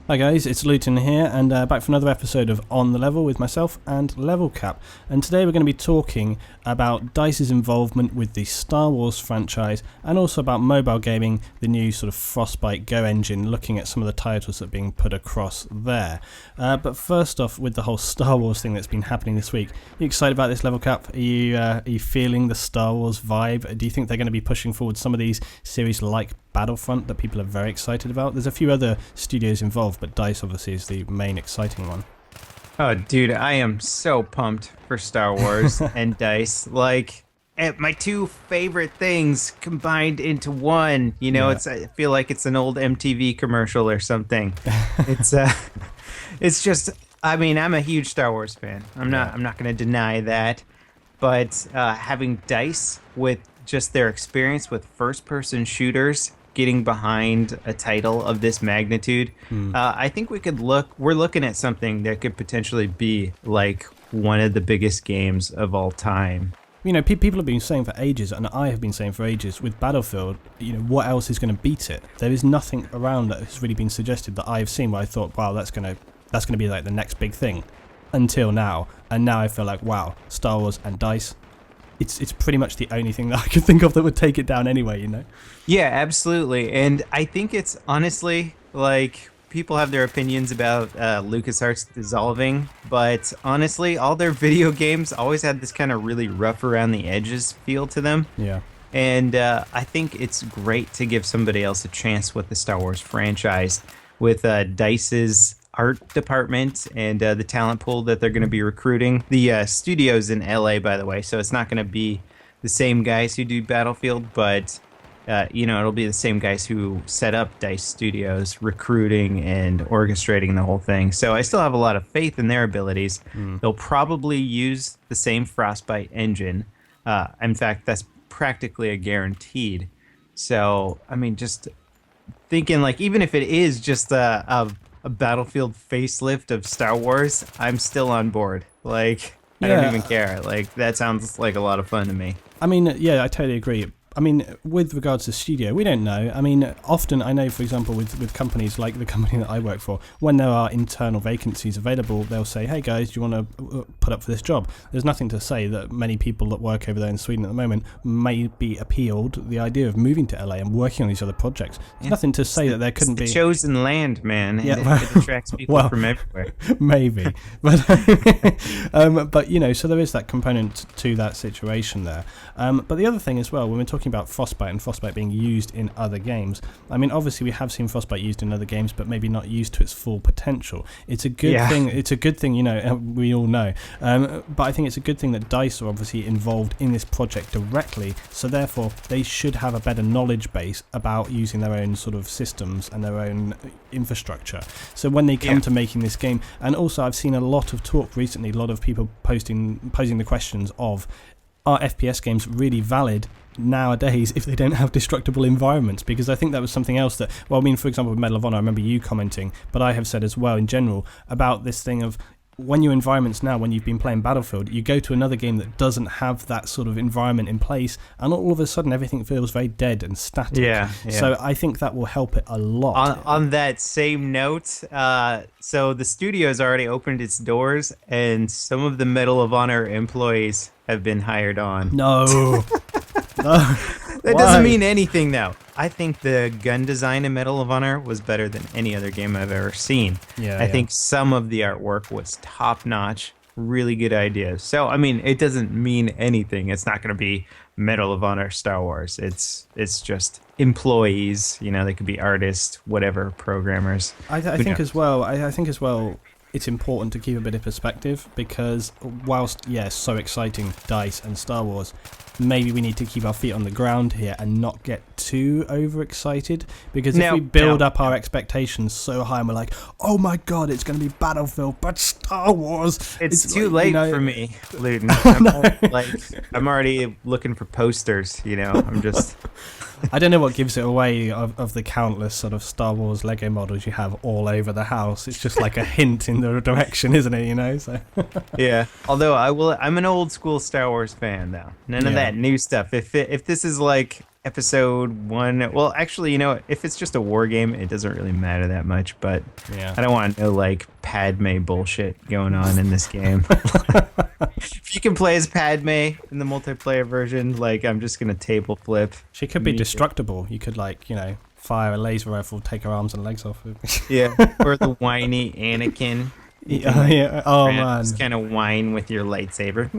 Hi guys, it's Luetin here, and back for another episode of On the Level with myself and Levelcap. And today we're going to be talking about DICE's involvement with the Star Wars franchise, and also about mobile gaming, the new sort of Frostbite GO engine, looking at some of the titles that are being put across there. But first off, with the whole Star Wars thing that's been happening this week, are you excited about this, Levelcap? Are you feeling the Star Wars vibe? Do you think they're going to be pushing forward some of these series like Battlefront that people are very excited about? There's a few other studios involved, but DICE obviously is the main exciting one. Oh, dude, I am so pumped for Star Wars and DICE. Like, my two favorite things combined into one. You know, Yeah. I feel like it's an old MTV commercial or something. It's just. I mean, I'm a huge Star Wars fan. I'm not going to deny that. But having DICE with just their experience with first-person shooters, getting behind a title of this magnitude, I think we're looking at something that could potentially be like one of the biggest games of all time. You know, people have been saying for ages, and I have been saying for ages, with Battlefield, you know, what else is going to beat it? There is nothing around that has really been suggested that I've seen where I thought, wow, that's going to be like the next big thing, until now. And now I feel like, wow, Star Wars and DICE, it's pretty much the only thing that I could think of that would take it down anyway, you know? Yeah, absolutely. And I think it's honestly, like, people have their opinions about LucasArts dissolving, but honestly, all their video games always had this kind of really rough around the edges feel to them. Yeah. And I think it's great to give somebody else a chance with the Star Wars franchise, with DICE's art department and the talent pool that they're going to be recruiting. The studio's in LA, by the way, so it's not going to be the same guys who do Battlefield, but it'll be the same guys who set up DICE Studios, recruiting and orchestrating the whole thing. So I still have a lot of faith in their abilities. They'll probably use the same Frostbite engine. In fact, that's practically a guaranteed. So, I mean, just thinking, like, even if it is just a Battlefield facelift of Star Wars, I'm still on board. Like, I don't even care. Like, that sounds like a lot of fun to me. I mean, yeah, I totally agree. I mean, with regards to studio, we don't know. I mean, often I know, for example, with companies like the company that I work for, when there are internal vacancies available, they'll say, hey guys, do you want to put up for this job? There's nothing to say that many people that work over there in Sweden at the moment may be appealed the idea of moving to LA and working on these other projects. There's nothing to say that there couldn't be. Chosen land, man. Yeah. It attracts people from everywhere. Maybe. But, you know, so there is that component to that situation there. But the other thing as well, when we're talking about Frostbite and Frostbite being used in other games, I mean, obviously we have seen Frostbite used in other games, but maybe not used to its full potential. It's a good thing. It's a good thing, you know, we all know. But I think it's a good thing that DICE are obviously involved in this project directly, so therefore they should have a better knowledge base about using their own sort of systems and their own infrastructure. So when they come to making this game, and also I've seen a lot of talk recently, a lot of people posing the questions of, are FPS games really valid nowadays if they don't have destructible environments? Because I think that was something else that, well, I mean, for example, with Medal of Honor, I remember you commenting, but I have said as well in general about this thing of, when your environments now, when you've been playing Battlefield, you go to another game that doesn't have that sort of environment in place, and all of a sudden everything feels very dead and static. Yeah. So I think that will help it a lot. On that same note, so the studio's already opened its doors, and some of the Medal of Honor employees have been hired on. No. No. That doesn't mean anything, though. I think the gun design in Medal of Honor was better than any other game I've ever seen. I think some of the artwork was top-notch, really good ideas. So, I mean, it doesn't mean anything. It's not going to be Medal of Honor Star Wars. It's just employees. You know, they could be artists, whatever, programmers. I think as well. I think as well, it's important to keep a bit of perspective, because whilst, yes, so exciting, DICE and Star Wars, maybe we need to keep our feet on the ground here and not get too overexcited, because if we build up our expectations so high and we're like, oh my god, it's going to be Battlefield but Star Wars, it's too late for me, Luetin. I'm already looking for posters, you know. I'm just I don't know what gives it away of the countless sort of Star Wars Lego models you have all over the house. It's just like a hint in the direction, isn't it, you know? So yeah. Although I'm an old school Star Wars fan, though. None of that new stuff. If this is like episode 1. Well, actually, if it's just a war game, it doesn't really matter that much. But Yeah. I don't want no like Padme bullshit going on in this game. If you can play as Padme in the multiplayer version, like I'm just gonna table flip. She could be destructible. You could fire a laser rifle, take her arms and legs off. Yeah, or the whiny Anakin. Yeah. Oh man. Just kind of whine with your lightsaber.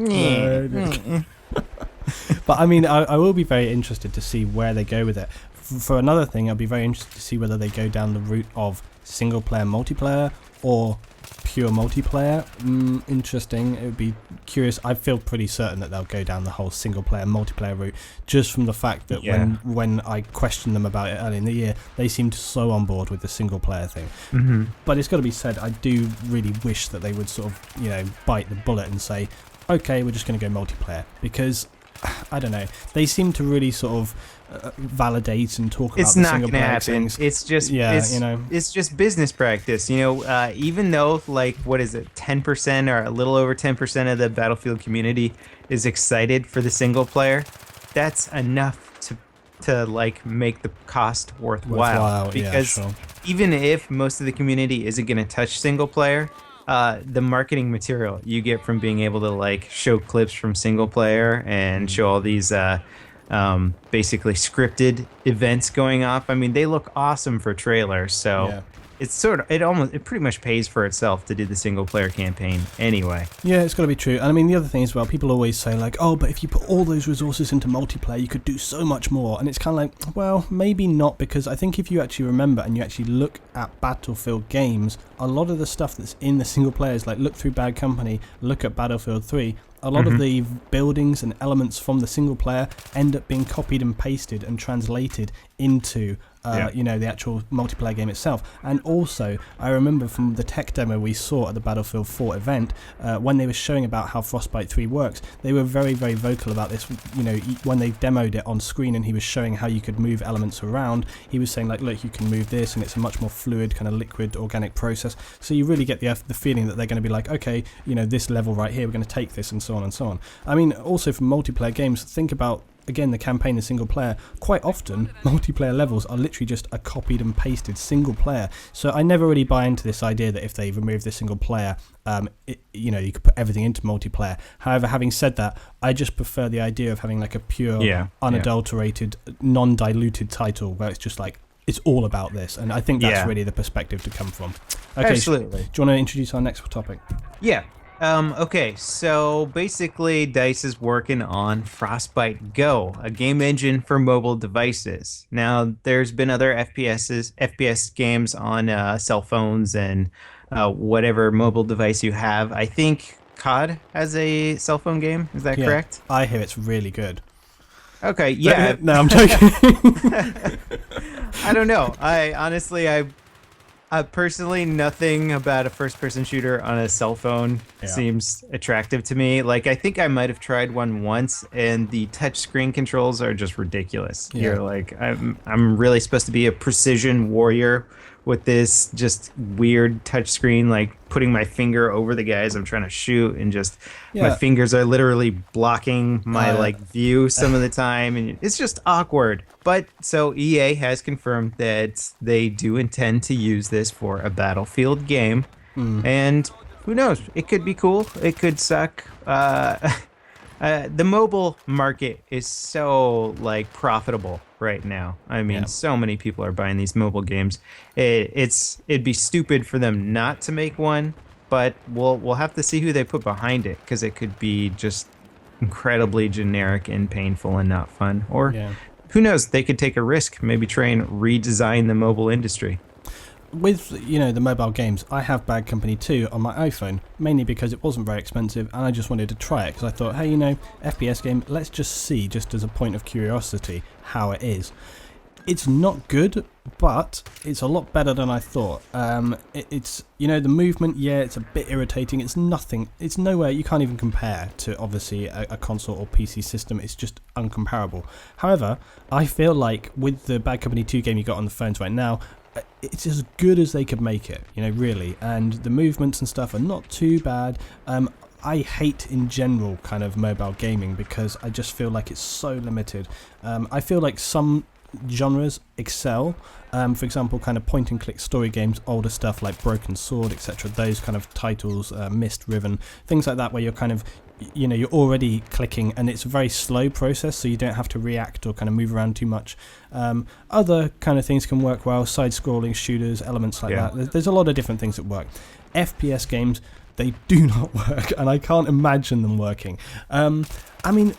But I mean, I will be very interested to see where they go with it. For another thing, I'll be very interested to see whether they go down the route of single player multiplayer or pure multiplayer. Interesting. It would be curious. I feel pretty certain that they'll go down the whole single player multiplayer route, just from the fact that when I questioned them about it early in the year, they seemed so on board with the single player thing. Mm-hmm. But it's got to be said, I do really wish that they would sort of bite the bullet and say, okay, we're just going to go multiplayer, because I don't know, they seem to really sort of validate and talk about the single player things. It's just it's just business practice. Even though like what is it, 10% or a little over 10% of the Battlefield community is excited for the single player, that's enough to like make the cost worthwhile. Because even if most of the community isn't going to touch single player, the marketing material you get from being able to like show clips from single player and show all these basically scripted events going off. I mean, they look awesome for trailers, so it pretty much pays for itself to do the single player campaign anyway. Yeah, it's got to be true. And I mean, the other thing as well, people always say like, oh, but if you put all those resources into multiplayer, you could do so much more. And it's kind of like, well, maybe not, because I think if you actually remember and you actually look at Battlefield games, a lot of the stuff that's in the single players, like look through Bad Company, look at Battlefield 3, a lot of the buildings and elements from the single player end up being copied and pasted and translated into the actual multiplayer game itself. And also, I remember from the tech demo we saw at the Battlefield 4 event, when they were showing about how Frostbite 3 works, they were very, very vocal about this. When they demoed it on screen and he was showing how you could move elements around, he was saying like, look, you can move this, and it's a much more fluid kind of liquid organic process. So you really get the feeling that they're going to be like, okay, this level right here, we're going to take this, and so on and so on. I mean, also from multiplayer games, think about, again, the campaign and single player. Quite often, multiplayer levels are literally just a copied and pasted single player. So I never really buy into this idea that if they remove the single player, you could put everything into multiplayer. However, having said that, I just prefer the idea of having like a pure, unadulterated, non-diluted title where it's just like, it's all about this. And I think that's really the perspective to come from. Okay, absolutely. Do you want to introduce our next topic? Yeah. Okay, so basically DICE is working on Frostbite GO, a game engine for mobile devices. Now, there's been other FPS games on cell phones and whatever mobile device you have. I think COD has a cell phone game. Is that correct? I hear it's really good. Okay, yeah. No, I'm joking. I don't know. I personally, nothing about a first-person shooter on a cell phone seems attractive to me. Like, I think I might have tried one once, and the touchscreen controls are just ridiculous. Yeah. You're like, I'm really supposed to be a precision warrior with this just weird touchscreen, like putting my finger over the guys I'm trying to shoot, and just my fingers are literally blocking my view some of the time, and it's just awkward. But so EA has confirmed that they do intend to use this for a Battlefield game, and who knows? It could be cool. It could suck. The mobile market is so profitable right now. I mean, so many people are buying these mobile games. It'd be stupid for them not to make one, but we'll have to see who they put behind it, because it could be just incredibly generic and painful and not fun. Or who knows? They could take a risk, maybe try and redesign the mobile industry. With the mobile games, I have Bad Company 2 on my iPhone, mainly because it wasn't very expensive and I just wanted to try it, because I thought, hey, FPS game, let's just see, just as a point of curiosity, how it is. It's not good, but it's a lot better than I thought. It's the movement, it's a bit irritating. It's nothing. It's nowhere. You can't even compare to obviously a console or PC system. It's just uncomparable. However, I feel like with the Bad Company 2 game you got on the phones right now, it's as good as they could make it, really. And the movements and stuff are not too bad. I hate in general kind of mobile gaming because I just feel like it's so limited. I feel like some genres excel. For example, kind of point and click story games, older stuff like Broken Sword, etc. Those kind of titles, Mist Riven, things like that, where you're kind of, you're already clicking and it's a very slow process, so you don't have to react or kind of move around too much. Other kind of things can work well, side-scrolling shooters, elements like that. There's a lot of different things that work. FPS games, they do not work, and I can't imagine them working. I mean,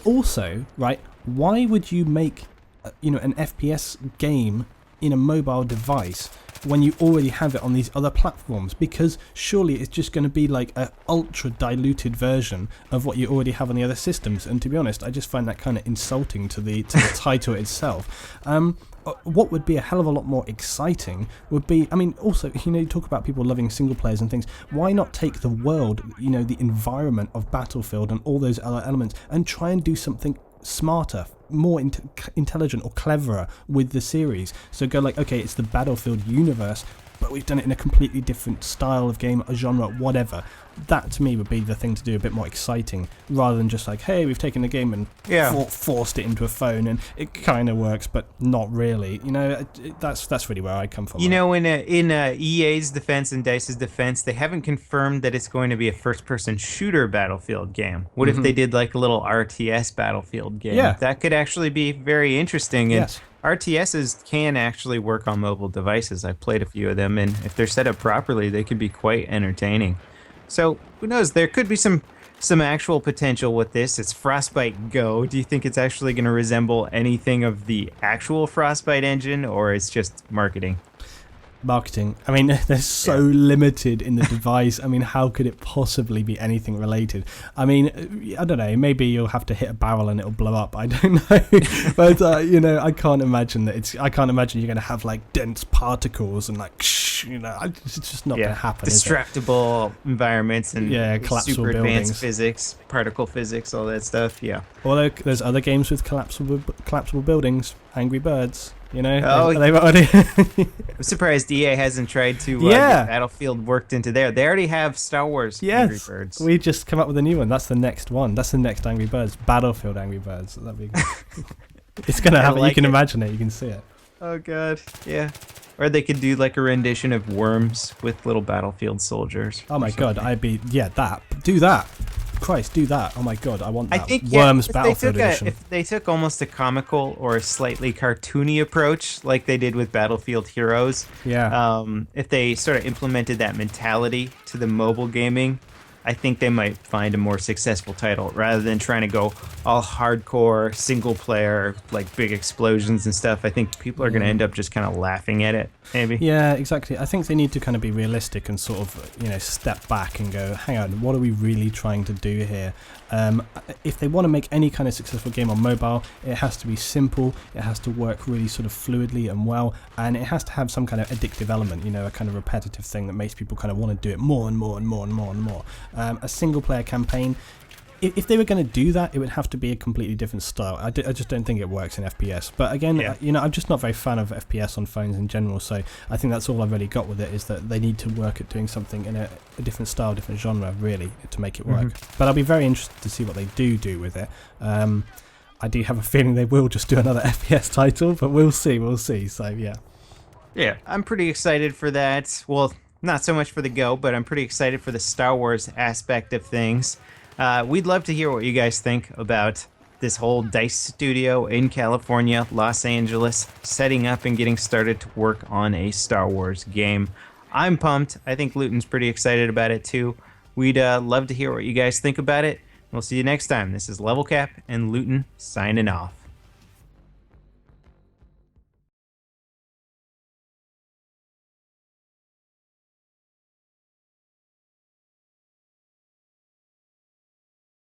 also, right, why would you make an FPS game in a mobile device when you already have it on these other platforms? Because surely it's just going to be like an ultra diluted version of what you already have on the other systems. And to be honest, I just find that kind of insulting to the title itself. What would be a hell of a lot more exciting would be, I mean, also, you talk about people loving single players and things. Why not take the world, the environment of Battlefield and all those other elements and try and do something smarter, more intelligent or cleverer with the series? So go like, okay, it's the Battlefield universe, but we've done it in a completely different style of game, a genre, whatever. That to me would be the thing to do, a bit more exciting, rather than just like, hey, we've taken the game and forced it into a phone and it kind of works but not really. That's really where I come from. In EA's defense and DICE's defense, they haven't confirmed that it's going to be a first-person shooter Battlefield game. What if they did like a little RTS Battlefield game? Yeah, that could actually be very interesting. And yes. RTSs can actually work on mobile devices. I've played a few of them, and if they're set up properly, they could be quite entertaining. So who knows? There could be some actual potential with this. It's Frostbite GO. Do you think it's actually going to resemble anything of the actual Frostbite engine, or it's just marketing? Marketing. I mean, they're so limited in the device. I mean, how could it possibly be anything related? I mean, I don't know. Maybe you'll have to hit a barrel and it'll blow up. I don't know. But I can't imagine that I can't imagine you're going to have like dense particles and like, it's just not going to happen. Destructible environments and collapsible super buildings. advanced physics, particle physics, all that stuff. Yeah. Although there's other games with collapsible buildings, Angry Birds. They've already. I'm surprised EA hasn't tried to get Battlefield worked into there. They already have Star Wars Angry Birds. We just come up with a new one. That's the next one. That's the next Angry Birds. Battlefield Angry Birds. That'd be good. It's going to happen. You can imagine it. You can see it. Oh, God. Yeah. Or they could do like a rendition of Worms with little Battlefield soldiers. Oh, my God. Do that. Christ, do that. Oh my God, I want that. I think, Worms Battlefield Edition. If they took almost a comical or a slightly cartoony approach like they did with Battlefield Heroes, if they sort of implemented that mentality to the mobile gaming, I think they might find a more successful title rather than trying to go all hardcore, single player, like big explosions and stuff. I think people are going to end up just kind of laughing at it, maybe. Yeah, exactly. I think they need to kind of be realistic and sort of, step back and go, hang on, what are we really trying to do here? If they want to make any kind of successful game on mobile, it has to be simple, it has to work really sort of fluidly and well, and it has to have some kind of addictive element, a kind of repetitive thing that makes people kind of want to do it more and more and more and more and more. A single player campaign, if they were going to do that, it would have to be a completely different style. I just don't think it works in FPS. But again, I'm just not very fan of FPS on phones in general, so I think that's all I've really got with it, is that they need to work at doing something in a different style, different genre, really, to make it work. But I'll be very interested to see what they do with it. I do have a feeling they will just do another FPS title, but we'll see. So, yeah. Yeah, I'm pretty excited for that. Well, not so much for the Go, but I'm pretty excited for the Star Wars aspect of things. We'd love to hear what you guys think about this whole DICE studio in California, Los Angeles, setting up and getting started to work on a Star Wars game. I'm pumped. I think Luetin's pretty excited about it too. We'd love to hear what you guys think about it. We'll see you next time. This is Levelcap and Luetin signing off.